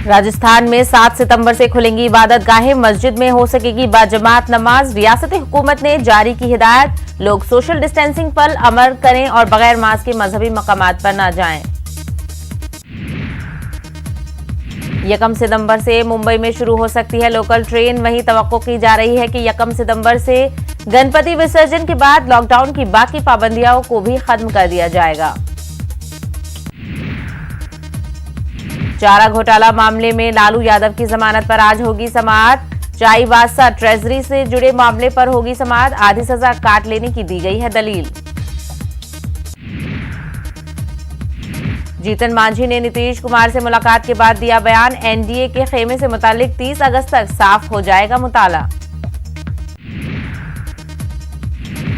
राजस्थान में 7 सितंबर से खुलेंगी इबादत गाहें, मस्जिद में हो सकेगी बाजमात नमाज। रियासती हुकूमत ने जारी की हिदायत, लोग सोशल डिस्टेंसिंग पर अमल करें और बगैर मास्क के मजहबी मकामात पर न जाएं। 1 सितंबर से मुंबई में शुरू हो सकती है लोकल ट्रेन। वहीं तवक्को की जा रही है कि 1 सितंबर से गणपति विसर्जन के बाद लॉकडाउन की बाकी पाबंदियों को भी खत्म कर दिया जाएगा। चारा घोटाला मामले में लालू यादव की जमानत पर आज होगी समाअत। चाईबासा ट्रेजरी से जुड़े मामले पर होगी समाअत। आधी सजा काट लेने की दी गई है दलील। जीतन मांझी ने नीतीश कुमार से मुलाकात के बाद दिया बयान, एनडीए के खेमे से मुतालिक 30 अगस्त तक साफ हो जाएगा मुताला।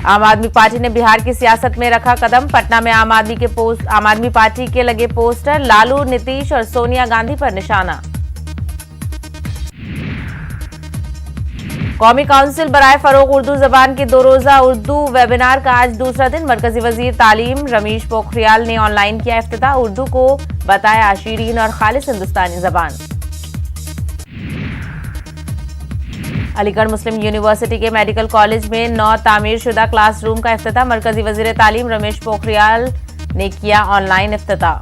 आम आदमी पार्टी ने बिहार की सियासत में रखा कदम। पटना में आम आदमी पार्टी के लगे पोस्टर, लालू, नीतीश और सोनिया गांधी पर निशाना। कौमी काउंसिल बराए फरोग उर्दू जबान के 2 रोजा उर्दू वेबिनार का आज दूसरा दिन। मरकजी वजीर तालीम रमेश पोखरियाल ने ऑनलाइन किया इफ्तिताह। उर्दू को बताया शीरीन और खालिस हिंदुस्तानी जबान। अलीगढ़ मुस्लिम यूनिवर्सिटी के मेडिकल कॉलेज में 9 तामीरशुदा क्लासरूम का इफ्तिताह। मरकजी वजीर तालीम रमेश पोखरियाल ने किया ऑनलाइन इफ्तिताह।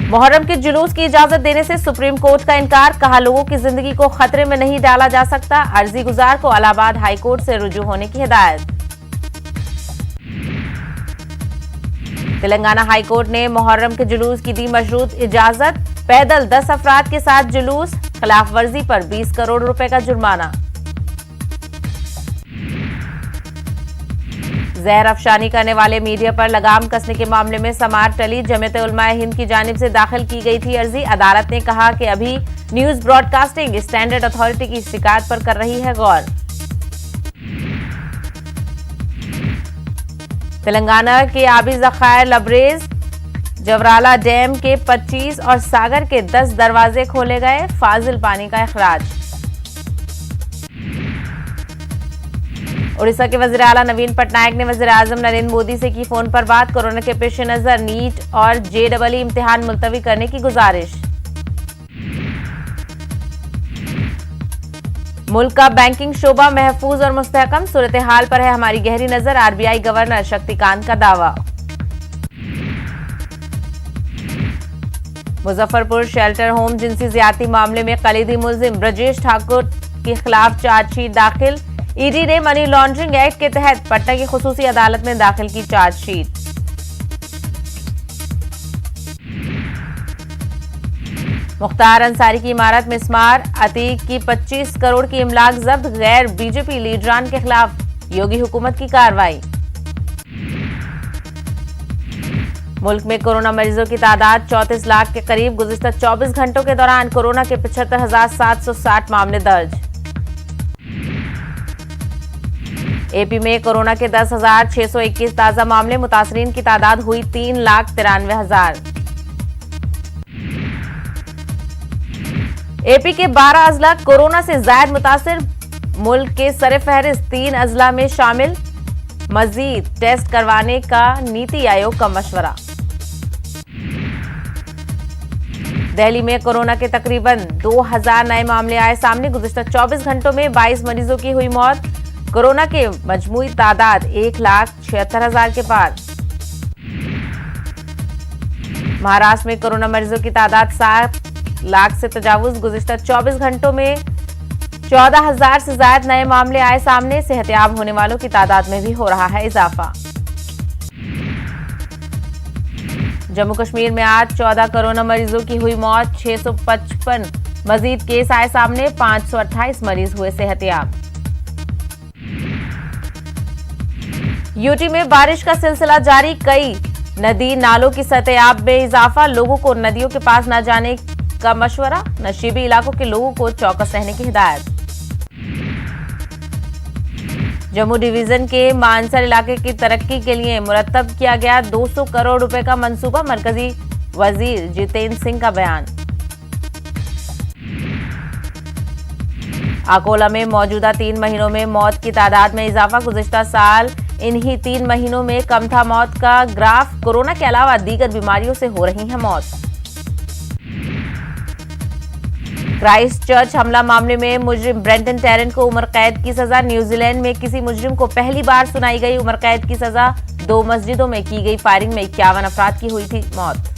मुहर्रम के जुलूस की इजाजत देने से सुप्रीम कोर्ट का इनकार, कहा लोगों की जिंदगी को खतरे में नहीं डाला जा सकता। अर्जी गुजार को इलाहाबाद हाई कोर्ट से रुजू होने की हिदायत। तेलंगाना हाई कोर्ट ने मुहर्रम के जुलूस की दी मशरूत इजाजत। पैदल 10 अफराद के साथ जुलूस, खिलाफ वर्जी पर 20 करोड़ रुपए का जुर्माना। जहर अफशानी करने वाले मीडिया पर लगाम कसने के मामले में समाअत टली। जमीयत उलमाए हिंद की जानिब से दाखिल की गई थी अर्जी। अदालत ने कहा कि अभी न्यूज ब्रॉडकास्टिंग स्टैंडर्ड अथॉरिटी की शिकायत पर कर रही है गौर। तेलंगाना के आबी जखायर लबरेज, जवराला डैम के 25 और सागर के 10 दरवाजे खोले गए। फाजिल पानी का अखराज। उड़ीसा के वज़ीर आला नवीन पटनायक ने वज़ीर आज़म नरेंद्र मोदी से की फोन पर बात। कोरोना के पेश नजर नीट और जेईई इम्तिहान मुलतवी करने की गुजारिश। मुल्क का बैंकिंग शोबा महफूज और मुस्तहकम, सूरत हाल पर है हमारी गहरी नजर। आरबीआई गवर्नर शक्तिकांत का दावा। मुजफ्फरपुर शेल्टर होम जिनसी ज्यादती मामले में कलीदी मुलजिम ब्रजेश ठाकुर के खिलाफ चार्जशीट दाखिल। ईडी ने मनी लॉन्ड्रिंग एक्ट के तहत पटना की खुसूसी अदालत में दाखिल की चार्जशीट। मुख्तार अंसारी की इमारत में स्मार, अतीक की 25 करोड़ की इमलाक जब्त। गैर बीजेपी लीडरान के खिलाफ योगी हुकूमत की कार्रवाई। मुल्क में कोरोना मरीजों की तादाद 34 लाख के करीब। गुज़िश्ता 24 घंटों के दौरान कोरोना के 75,760 मामले दर्ज। एपी में कोरोना के 10,621 ताजा मामले। मुतासरीन की तादाद हुई 3,93,000। एपी के 12 अजला कोरोना से जायद मुतासिर। मुल्क के सरे फहरिस्त 3 अजला में शामिल। मजीद टेस्ट करवाने का नीति आयोग का मशवरा। दिल्ली में कोरोना के तकरीबन 2,000 नए मामले आए सामने। गुज़िश्ता 24 घंटों में 22 मरीजों की हुई मौत। कोरोना के मजमूई तादाद 1,76,000 के पार। महाराष्ट्र में कोरोना मरीजों की तादाद 7 लाख से तजावुज। गुज़िश्ता 24 घंटों में 14,000 से ज्यादा नए मामले आए सामने। सेहतयाब होने वालों की तादाद में भी हो रहा है इजाफा। जम्मू कश्मीर में आज 14 कोरोना मरीजों की हुई मौत। 655 मजीद केस आए सामने। 528 मरीज हुए सेहतयाब। यूटी में बारिश का सिलसिला जारी। कई नदी नालों की सतह में इजाफा। लोगों को नदियों के पास न जाने का मशवरा। नशीबी इलाकों के लोगों को चौकस रहने की हिदायत। जम्मू डिवीजन के मानसर इलाके की तरक्की के लिए मुरतब किया गया 200 करोड़ रुपए का मंसूबा। मरकजी वजीर जितेंद्र सिंह का बयान। अकोला में मौजूदा 3 महीनों में मौत की तादाद में इजाफा। गुज़िश्ता साल इन्हीं 3 महीनों में कम था मौत का ग्राफ। कोरोना के अलावा दीगर बीमारियों से हो रही है मौत। क्राइस्ट चर्च हमला मामले में मुजरिम ब्रेंटन टैरेंट को उम्र कैद की सजा। न्यूजीलैंड में किसी मुजरिम को पहली बार सुनाई गई उम्र कैद की सजा। 2 मस्जिदों में की गई फायरिंग में 51 अफराद की हुई थी मौत।